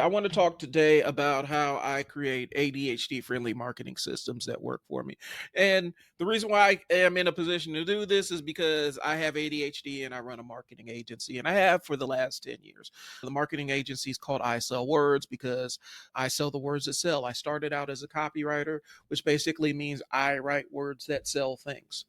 I want to talk today about how I create ADHD-friendly marketing systems that work for me. And the reason why I am in a position to do this is because I have ADHD and I run a marketing agency, and I have for the last 10 years. The marketing agency is called I Sell Words because I sell the words that sell. I started out as a copywriter, which basically means I write words that sell things.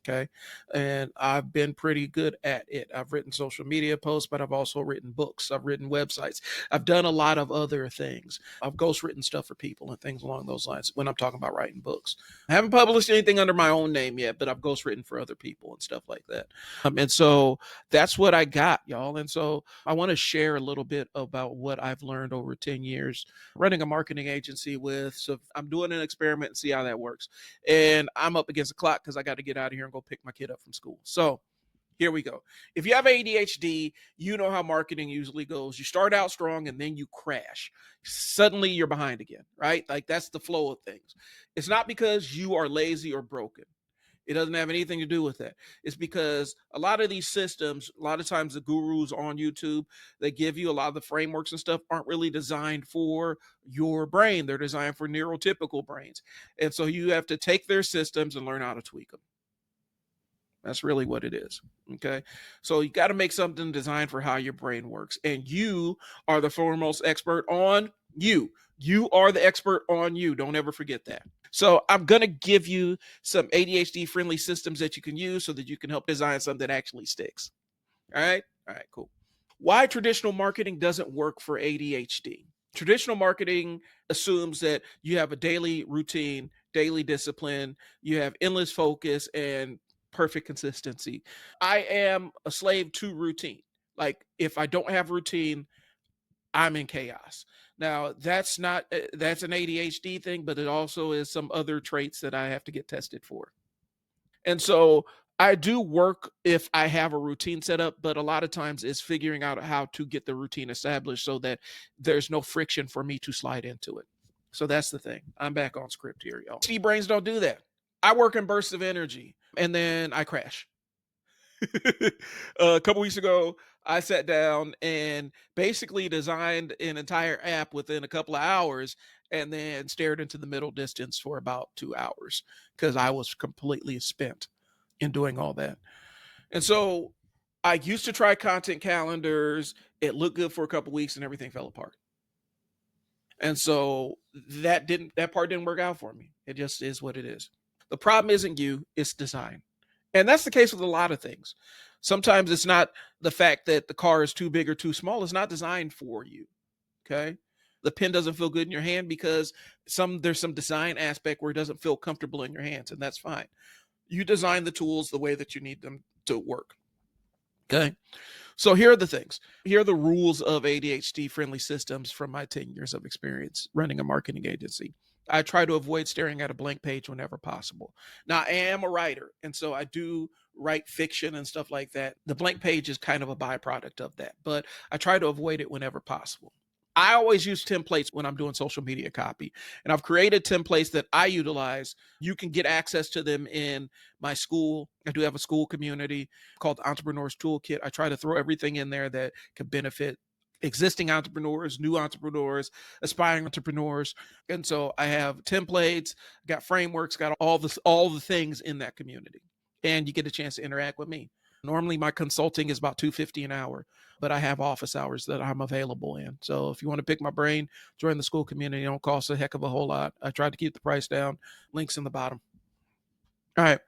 Okay. And I've been pretty good at it. I've written social media posts, but I've also written books. I've written websites. I've done a lot of other things. I've ghostwritten stuff for people and things along those lines when I'm talking about writing books. I haven't published anything under my own name yet, but I've ghostwritten for other people and stuff like that. And so that's what I got, y'all. And so I want to share a little bit about what I've learned over 10 years running a marketing agency with. So I'm doing an experiment and see how that works. And I'm up against the clock because I got to get out of here and go pick my kid up from school. So here we go. If you have ADHD, you know how marketing usually goes. You start out strong and then you crash. Suddenly you're behind again, right? Like that's the flow of things. It's not because you are lazy or broken. It doesn't have anything to do with that. It's because a lot of these systems, a lot of times the gurus on YouTube, they give you a lot of the frameworks and stuff aren't really designed for your brain. They're designed for neurotypical brains. And so you have to take their systems and learn how to tweak them. That's really what it is. Okay. So you got to make something designed for how your brain works. And you are the foremost expert on you. You are the expert on you. Don't ever forget that. So I'm going to give you some ADHD friendly systems that you can use so that you can help design something that actually sticks. All right. All right, cool. Why traditional marketing doesn't work for ADHD. Traditional marketing assumes that you have a daily routine, daily discipline, you have endless focus and perfect consistency. I am a slave to routine. Like if I don't have routine, I'm in chaos. Now, that's an ADHD thing, but it also is some other traits that I have to get tested for. And so I do work if I have a routine set up, but a lot of times it's figuring out how to get the routine established so that there's no friction for me to slide into it. So that's the thing. I'm back on script here, y'all. ADHD brains don't do that. I work in bursts of energy and then I crash. A couple weeks ago, I sat down and basically designed an entire app within a couple of hours and then stared into the middle distance for about 2 hours because I was completely spent in doing all that. And so I used to try content calendars. It looked good for a couple weeks and everything fell apart. And so that part didn't work out for me. It just is what it is. The problem isn't you, it's design. And that's the case with a lot of things. Sometimes it's not the fact that the car is too big or too small, it's not designed for you. Okay. The pen doesn't feel good in your hand because there's some design aspect where it doesn't feel comfortable in your hands, and that's fine. You design the tools the way that you need them to work. Okay. So here are the things. Here are the rules of ADHD friendly systems from my 10 years of experience running a marketing agency. I try to avoid staring at a blank page whenever possible. Now, I am a writer, and so I do write fiction and stuff like that. The blank page is kind of a byproduct of that, but I try to avoid it whenever possible. I always use templates when I'm doing social media copy, and I've created templates that I utilize. You can get access to them in my school. I do have a school community called the Entrepreneurs Toolkit. I try to throw everything in there that could benefit existing entrepreneurs, new entrepreneurs, aspiring entrepreneurs. And so I have templates, got frameworks, got all the things in that community. And you get a chance to interact with me. Normally my consulting is about $250 an hour, but I have office hours that I'm available in. So if you want to pick my brain, join the school community. It don't cost a heck of a whole lot. I tried to keep the price down. Links in the bottom. All right.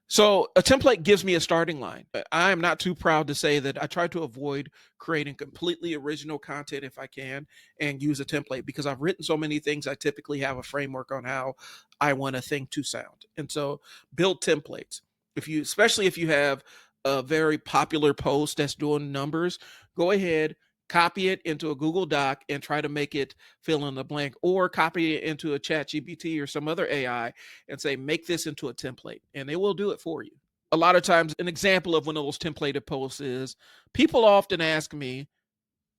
So a template gives me a starting line. I am not too proud to say that I try to avoid creating completely original content if I can and use a template because I've written so many things. I typically have a framework on how I want a thing to sound. And so build templates. Especially if you have a very popular post that's doing numbers, go ahead, copy it into a Google Doc and try to make it fill in the blank, or copy it into a chat GPT or some other AI and say, make this into a template, and it will do it for you. A lot of times, an example of one of those templated posts is people often ask me,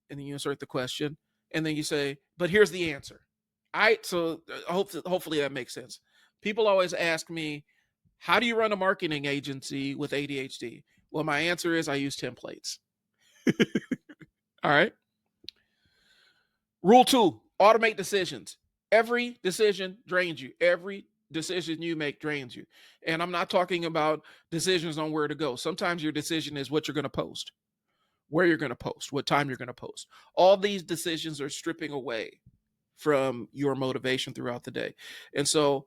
and then you insert the question, and then you say, but here's the answer. So hopefully that makes sense. People always ask me, how do you run a marketing agency with ADHD? Well, my answer is I use templates. All right. Rule 2, automate decisions. Every decision drains you. Every decision you make drains you. And I'm not talking about decisions on where to go. Sometimes your decision is what you're going to post, where you're going to post, what time you're going to post. All these decisions are stripping away from your motivation throughout the day. And so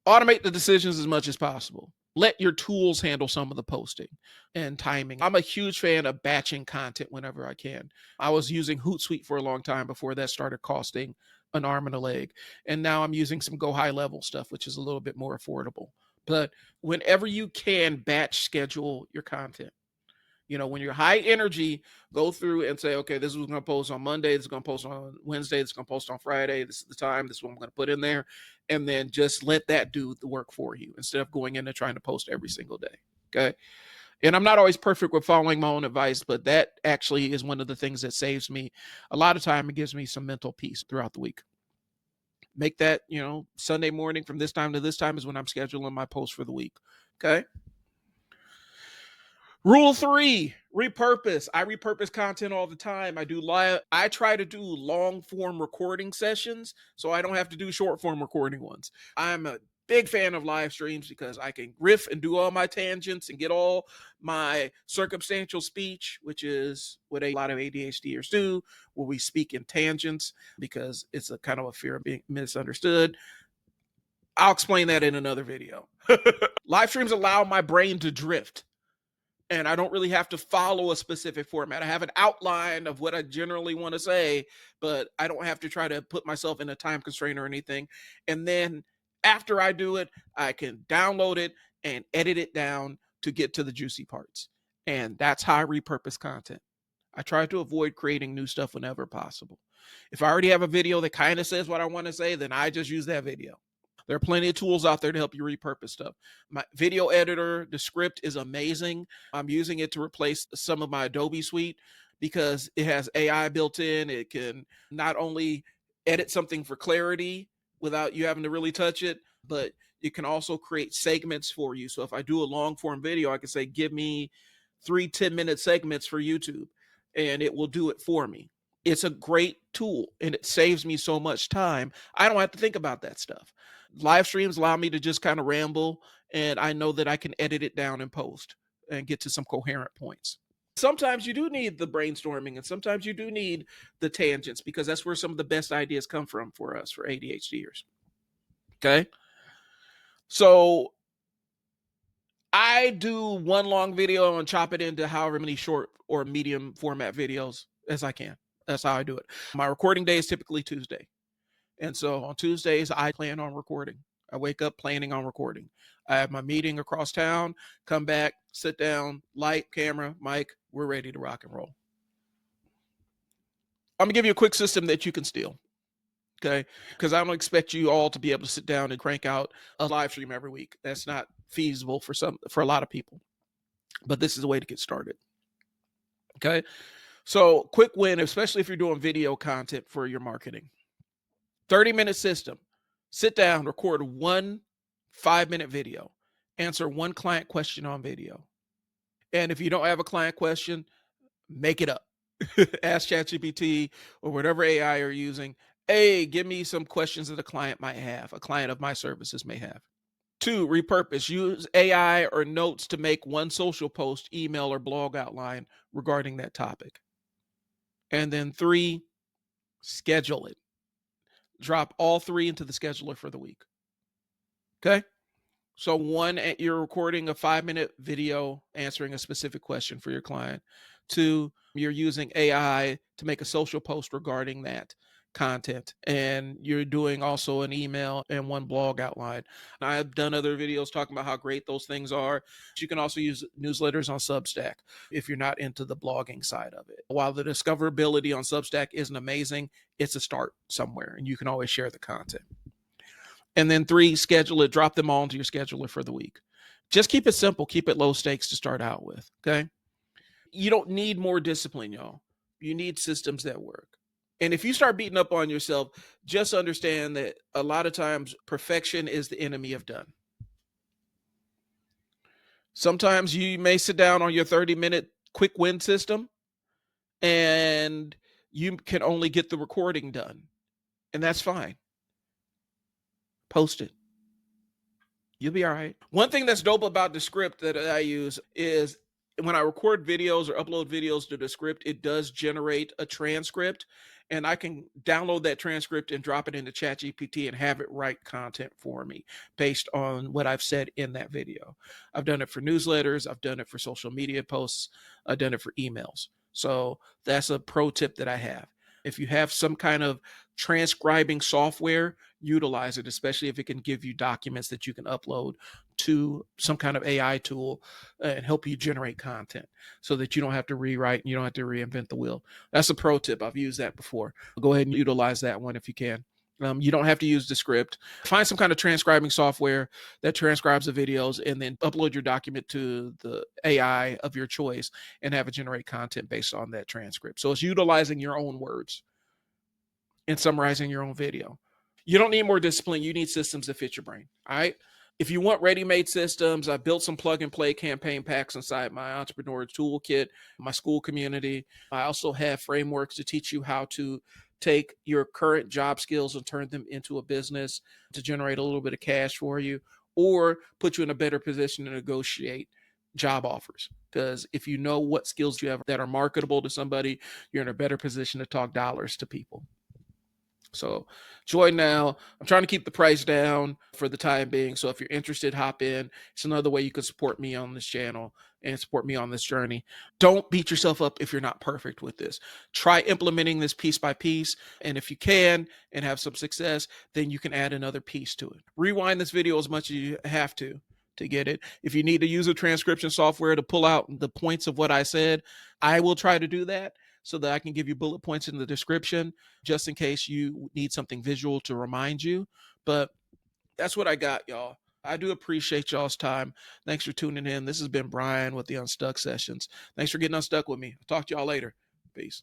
automate the decisions as much as possible. Let your tools handle some of the posting and timing. I'm a huge fan of batching content whenever I can. I was using Hootsuite for a long time before that started costing an arm and a leg. And now I'm using some Go High Level stuff, which is a little bit more affordable. But whenever you can, batch schedule your content. When you're high energy, go through and say, okay, this is what I'm going to post on Monday. This is going to post on Wednesday. This is going to post on Friday. This is the time. This is what I'm going to put in there. And then just let that do the work for you instead of going in and trying to post every single day. Okay. And I'm not always perfect with following my own advice, but that actually is one of the things that saves me a lot of time. It gives me some mental peace throughout the week. Make that, Sunday morning from this time to this time is when I'm scheduling my post for the week. Okay. Rule 3, repurpose. I repurpose content all the time. I try to do long form recording sessions so I don't have to do short form recording ones. I'm a big fan of live streams because I can riff and do all my tangents and get all my circumstantial speech, which is what a lot of ADHDers do, where we speak in tangents because it's a kind of a fear of being misunderstood. I'll explain that in another video. Live streams allow my brain to drift. And I don't really have to follow a specific format. I have an outline of what I generally want to say, but I don't have to try to put myself in a time constraint or anything. And then after I do it, I can download it and edit it down to get to the juicy parts. And that's how I repurpose content. I try to avoid creating new stuff whenever possible. If I already have a video that kind of says what I want to say, then I just use that video. There are plenty of tools out there to help you repurpose stuff. My video editor, Descript, is amazing. I'm using it to replace some of my Adobe suite because it has AI built in. It can not only edit something for clarity without you having to really touch it, but it can also create segments for you. So if I do a long form video, I can say, give me 3 10-minute segments for YouTube, and it will do it for me. It's a great tool and it saves me so much time. I don't have to think about that stuff. Live streams allow me to just kind of ramble, and I know that I can edit it down and post and get to some coherent points. Sometimes you do need the brainstorming and sometimes you do need the tangents because that's where some of the best ideas come from for us, for ADHDers. Okay. So I do one long video and chop it into however many short or medium format videos as I can. That's how I do it. My recording day is typically Tuesday. And so on Tuesdays, I plan on recording. I wake up planning on recording. I have my meeting across town, come back, sit down, light, camera, mic, we're ready to rock and roll. I'm gonna give you a quick system that you can steal. Okay. Because I don't expect you all to be able to sit down and crank out a live stream every week. That's not feasible for a lot of people. But this is a way to get started. Okay. So quick win, especially if you're doing video content for your marketing. 30-minute system. Sit down, record one 5-minute video, answer one client question on video. And if you don't have a client question, make it up. Ask ChatGPT or whatever AI you're using. Hey, give me some questions that a client might have, a client of my services may have. 2, repurpose. Use AI or notes to make one social post, email, or blog outline regarding that topic. And then 3, schedule it. Drop all 3 into the scheduler for the week. Okay. So 1, you're recording a 5-minute video answering a specific question for your client. 2, you're using AI to make a social post regarding that content. And you're doing also an email and one blog outline. I've done other videos talking about how great those things are. You can also use newsletters on Substack if you're not into the blogging side of it. While the discoverability on Substack isn't amazing, it's a start somewhere and you can always share the content. And then 3, schedule it, drop them all into your scheduler for the week. Just keep it simple, keep it low stakes to start out with. Okay. You don't need more discipline, y'all. You need systems that work. And if you start beating up on yourself, just understand that a lot of times perfection is the enemy of done. Sometimes you may sit down on your 30-minute quick win system and You can only get the recording done, and that's fine. Post it. You'll be all right. One thing that's dope about Descript that I use is when I record videos or upload videos to Descript, it does generate a transcript, and I can download that transcript and drop it into ChatGPT and have it write content for me based on what I've said in that video. I've done it for newsletters, I've done it for social media posts, I've done it for emails. So that's a pro tip that I have. If you have some kind of transcribing software, utilize it, especially if it can give you documents that you can upload to some kind of AI tool and help you generate content so that you don't have to rewrite and you don't have to reinvent the wheel. That's a pro tip. I've used that before. Go ahead and utilize that one if you can. You don't have to use Descript. Find some kind of transcribing software that transcribes the videos and then upload your document to the AI of your choice and have it generate content based on that transcript. So it's utilizing your own words and summarizing your own video. You don't need more discipline. You need systems that fit your brain. All right. If you want ready-made systems, I built some plug-and-play campaign packs inside my entrepreneur toolkit, my school community. I also have frameworks to teach you how to take your current job skills and turn them into a business to generate a little bit of cash for you or put you in a better position to negotiate job offers. Because if you know what skills you have that are marketable to somebody, you're in a better position to talk dollars to people. So join now. I'm trying to keep the price down for the time being. So if you're interested, hop in. It's another way you can support me on this channel and support me on this journey. Don't beat yourself up if you're not perfect with this. Try implementing this piece by piece. And if you can and have some success, then you can add another piece to it. Rewind this video as much as you have to get it. If you need to use a transcription software to pull out the points of what I said, I will try to do that so that I can give you bullet points in the description just in case you need something visual to remind you. But that's what I got, y'all. I do appreciate y'all's time. Thanks for tuning in. This has been Bryon with the Unstuck Sessions. Thanks for getting unstuck with me. I'll talk to y'all later. Peace.